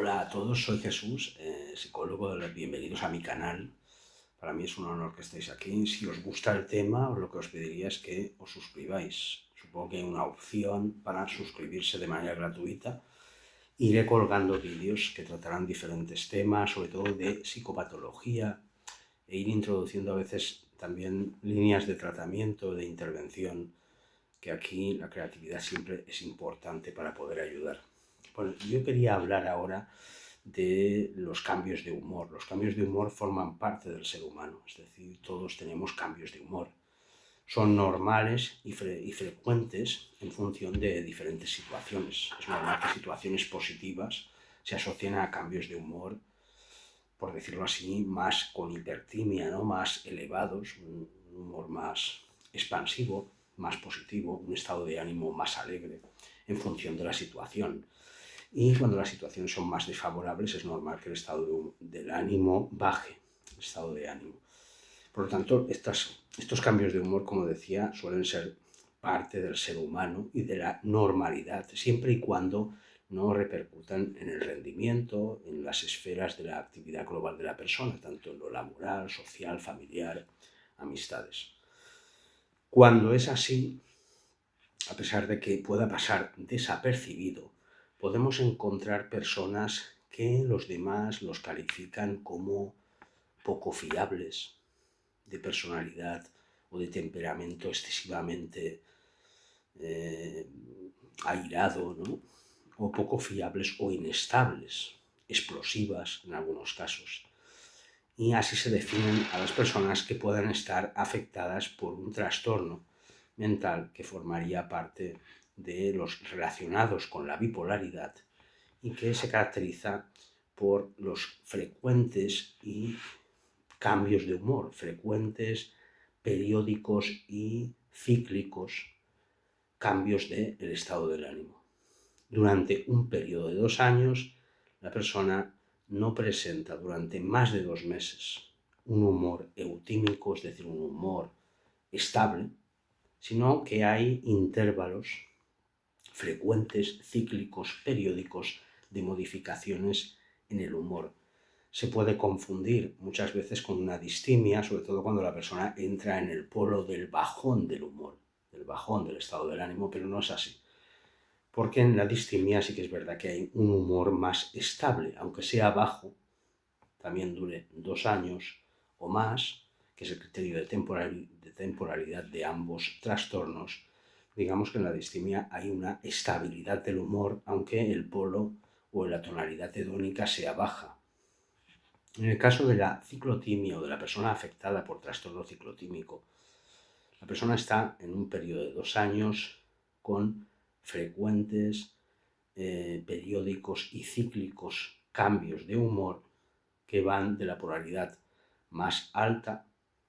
Hola a todos, soy Jesús, psicólogo. Bienvenidos a mi canal. Para mí es un honor que estéis aquí. Si os gusta el tema, lo que os pediría es que os suscribáis. Supongo que hay una opción para suscribirse de manera gratuita. Iré colgando vídeos que tratarán diferentes temas, sobre todo de psicopatología, e ir introduciendo a veces también líneas de tratamiento, de intervención, que aquí la creatividad siempre es importante para poder ayudar. Bueno, yo quería hablar ahora de los cambios de humor. Los cambios de humor forman parte del ser humano, es decir, todos tenemos cambios de humor. Son normales y frecuentes en función de diferentes situaciones. Es normal que situaciones positivas se asocien a cambios de humor, por decirlo así, más con hipertimia, ¿no? Más elevados, un humor más expansivo, más positivo, un estado de ánimo más alegre en función de la situación. Y cuando las situaciones son más desfavorables es normal que el estado del ánimo baje, el estado de ánimo. Por lo tanto, estos cambios de humor, como decía, suelen ser parte del ser humano y de la normalidad, siempre y cuando no repercutan en el rendimiento, en las esferas de la actividad global de la persona, tanto en lo laboral, social, familiar, amistades. Cuando es así, a pesar de que pueda pasar desapercibido, podemos encontrar personas que los demás los califican como poco fiables, de personalidad o de temperamento excesivamente airado, ¿no? O poco fiables o inestables, explosivas en algunos casos. Y así se definen a las personas que puedan estar afectadas por un trastorno mental que formaría parte de los relacionados con la bipolaridad y que se caracteriza por los frecuentes y cambios de humor, frecuentes, periódicos y cíclicos cambios del estado del ánimo. Durante un periodo de 2 años, la persona no presenta durante más de 2 meses un humor eutímico, es decir, un humor estable, sino que hay intervalos frecuentes, cíclicos, periódicos de modificaciones en el humor. Se puede confundir muchas veces con una distimia, sobre todo cuando la persona entra en el polo del bajón del humor, del bajón del estado del ánimo, pero no es así. Porque en la distimia sí que es verdad que hay un humor más estable, aunque sea bajo, también dure 2 años o más, que es el criterio de temporalidad de ambos trastornos. Digamos que en la distimia hay una estabilidad del humor, aunque el polo o la tonalidad hedónica sea baja. En el caso de la ciclotimia o de la persona afectada por trastorno ciclotímico, la persona está en un periodo de 2 años con frecuentes, periódicos y cíclicos cambios de humor que van de la polaridad más alta,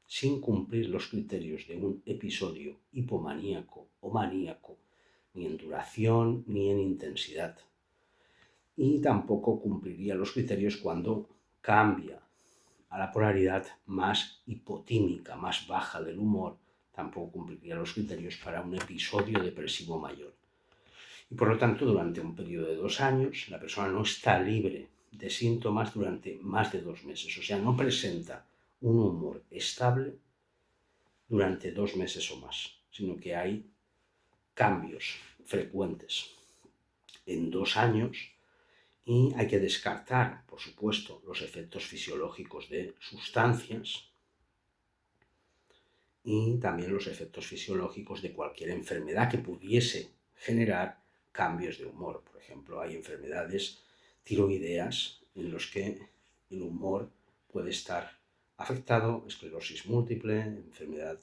sin cumplir los criterios de un episodio hipomaníaco o maníaco, ni en duración ni en intensidad. Y tampoco cumpliría los criterios cuando cambia a la polaridad más hipotímica, más baja del humor, tampoco cumpliría los criterios para un episodio depresivo mayor. Y por lo tanto, durante un periodo de 2 años, la persona no está libre de síntomas durante más de 2 meses, o sea, no presenta un humor estable durante 2 meses o más, sino que hay cambios frecuentes en 2 años. Y hay que descartar, por supuesto, los efectos fisiológicos de sustancias y también los efectos fisiológicos de cualquier enfermedad que pudiese generar cambios de humor. Por ejemplo, hay enfermedades tiroideas en las que el humor puede estar afectado, esclerosis múltiple, enfermedad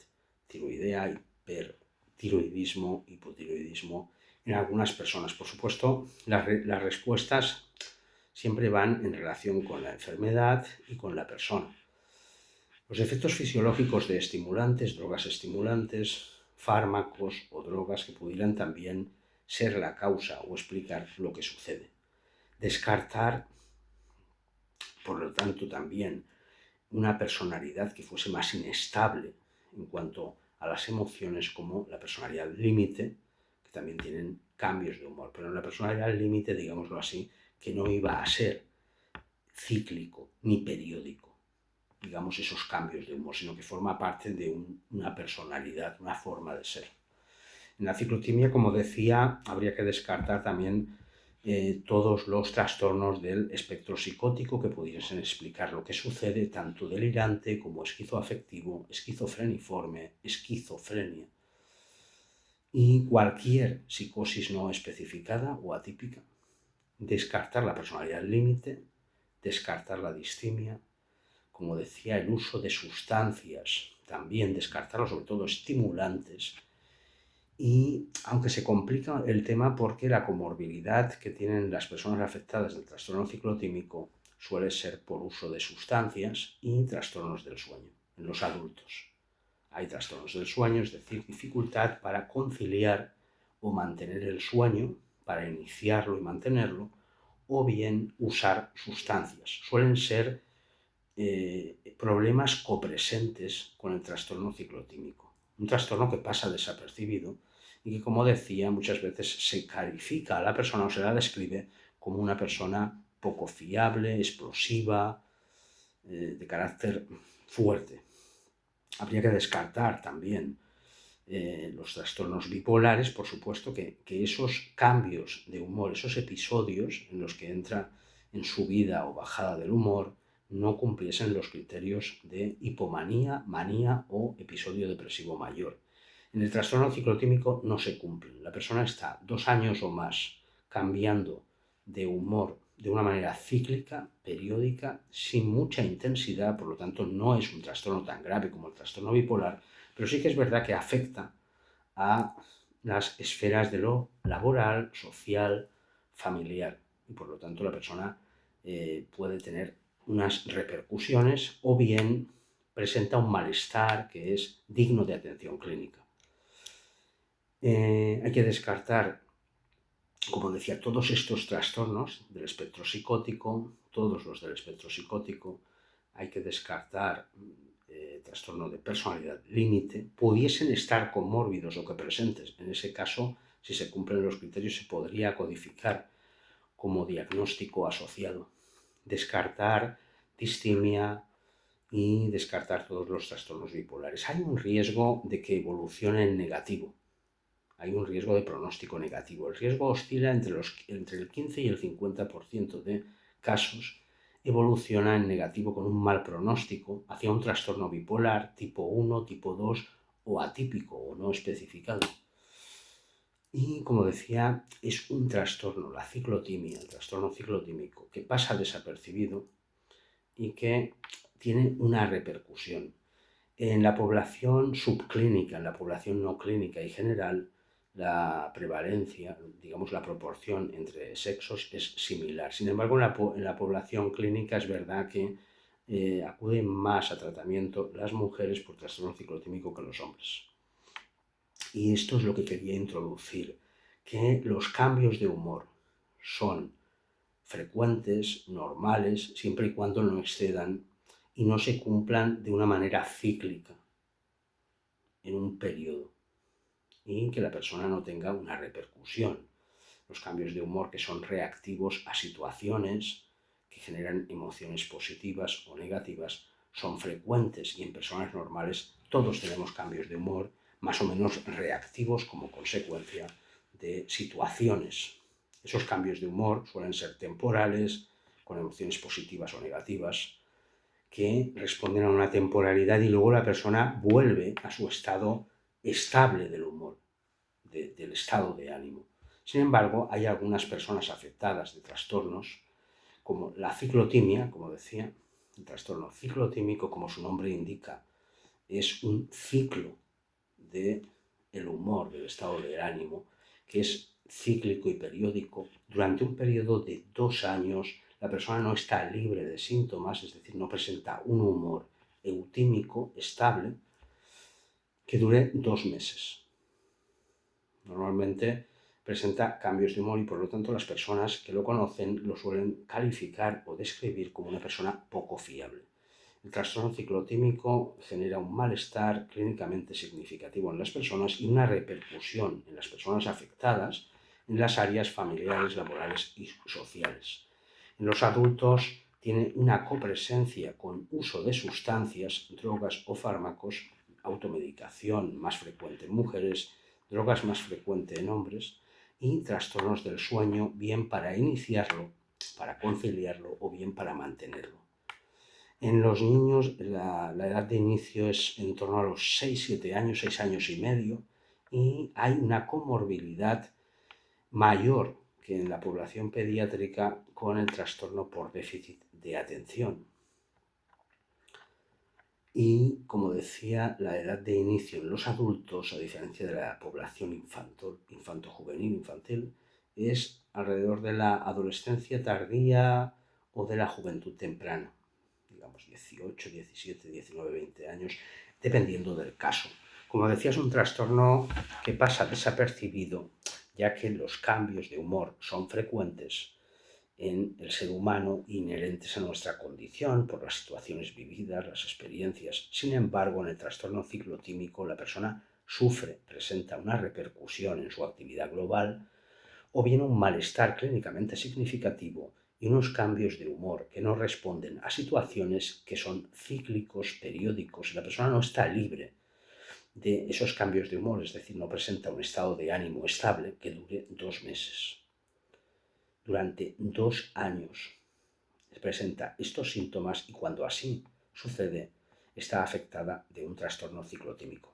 tiroidea, hipertiroidismo, hipotiroidismo en algunas personas. Por supuesto, las respuestas siempre van en relación con la enfermedad y con la persona. Los efectos fisiológicos de estimulantes, drogas estimulantes, fármacos o drogas que pudieran también ser la causa o explicar lo que sucede. Descartar, por lo tanto, también una personalidad que fuese más inestable en cuanto a las emociones, como la personalidad límite, que también tienen cambios de humor. Pero en la personalidad límite, digámoslo así, que no iba a ser cíclico ni periódico, digamos, esos cambios de humor, sino que forma parte de una personalidad, una forma de ser. En la ciclotimia, como decía, habría que descartar también todos los trastornos del espectro psicótico que pudiesen explicar lo que sucede, tanto delirante como esquizoafectivo, esquizofreniforme, esquizofrenia y cualquier psicosis no especificada o atípica. Descartar la personalidad límite, descartar la distimia, como decía, el uso de sustancias, también descartarlo, sobre todo estimulantes. Y aunque se complica el tema porque la comorbilidad que tienen las personas afectadas del trastorno ciclotímico suele ser por uso de sustancias y trastornos del sueño en los adultos. Hay trastornos del sueño, es decir, dificultad para conciliar o mantener el sueño, para iniciarlo y mantenerlo, o bien usar sustancias. Suelen ser problemas copresentes con el trastorno ciclotímico. Un trastorno que pasa desapercibido y que, como decía, muchas veces se califica a la persona o se la describe como una persona poco fiable, explosiva, de carácter fuerte. Habría que descartar también los trastornos bipolares, por supuesto, que esos cambios de humor, esos episodios en los que entra en subida o bajada del humor, no cumpliesen los criterios de hipomanía, manía o episodio depresivo mayor. En el trastorno ciclotímico no se cumplen. La persona está 2 años o más cambiando de humor de una manera cíclica, periódica, sin mucha intensidad, por lo tanto no es un trastorno tan grave como el trastorno bipolar, pero sí que es verdad que afecta a las esferas de lo laboral, social, familiar, y por lo tanto la persona puede tener unas repercusiones o bien presenta un malestar que es digno de atención clínica. Hay que descartar, como decía, todos estos trastornos del espectro psicótico, todos los del espectro psicótico. Hay que descartar trastorno de personalidad límite, pudiesen estar comórbidos o copresentes. En ese caso, si se cumplen los criterios, se podría codificar como diagnóstico asociado. Descartar distimia y descartar todos los trastornos bipolares. Hay un riesgo de que evolucione en negativo. Hay un riesgo de pronóstico negativo. El riesgo oscila entre el 15 y el 50% de casos evoluciona en negativo con un mal pronóstico hacia un trastorno bipolar tipo 1, tipo 2 o atípico o no especificado. Y como decía, es un trastorno, la ciclotimia, el trastorno ciclotímico, que pasa desapercibido y que tiene una repercusión. En la población subclínica, en la población no clínica y general, la prevalencia, digamos la proporción entre sexos es similar. Sin embargo, en la población clínica es verdad que acuden más a tratamiento las mujeres por trastorno ciclotímico que los hombres. Y esto es lo que quería introducir, que los cambios de humor son frecuentes, normales, siempre y cuando no excedan y no se cumplan de una manera cíclica en un periodo y que la persona no tenga una repercusión. Los cambios de humor que son reactivos a situaciones que generan emociones positivas o negativas son frecuentes y en personas normales todos tenemos cambios de humor más o menos reactivos como consecuencia de situaciones. Esos cambios de humor suelen ser temporales, con emociones positivas o negativas, que responden a una temporalidad y luego la persona vuelve a su estado estable del humor, del estado de ánimo. Sin embargo, hay algunas personas afectadas de trastornos, como la ciclotimia, como decía, el trastorno ciclotímico, como su nombre indica, es un ciclo del humor, del estado de ánimo, que es cíclico y periódico. Durante un periodo de 2 años, la persona no está libre de síntomas, es decir, no presenta un humor eutímico estable que dure 2 meses. Normalmente presenta cambios de humor y por lo tanto las personas que lo conocen lo suelen calificar o describir como una persona poco fiable. El trastorno ciclotímico genera un malestar clínicamente significativo en las personas y una repercusión en las personas afectadas en las áreas familiares, laborales y sociales. En los adultos tiene una copresencia con uso de sustancias, drogas o fármacos, automedicación más frecuente en mujeres, drogas más frecuente en hombres y trastornos del sueño, bien para iniciarlo, para conciliarlo o bien para mantenerlo. En los niños la edad de inicio es en torno a los 6-7 años, 6 años y medio, y hay una comorbilidad mayor que en la población pediátrica con el trastorno por déficit de atención. Y, como decía, la edad de inicio en los adultos, a diferencia de la población infanto-juvenil, infantil, es alrededor de la adolescencia tardía o de la juventud temprana, digamos 18, 17, 19, 20 años, dependiendo del caso. Como decía, es un trastorno que pasa desapercibido, ya que los cambios de humor son frecuentes en el ser humano, inherentes a nuestra condición por las situaciones vividas, las experiencias. Sin embargo, en el trastorno ciclotímico la persona sufre, presenta una repercusión en su actividad global o bien un malestar clínicamente significativo y unos cambios de humor que no responden a situaciones que son cíclicos, periódicos. La persona no está libre de esos cambios de humor, es decir, no presenta un estado de ánimo estable que dure 2 meses. Durante 2 años presenta estos síntomas y cuando así sucede está afectada de un trastorno ciclotímico.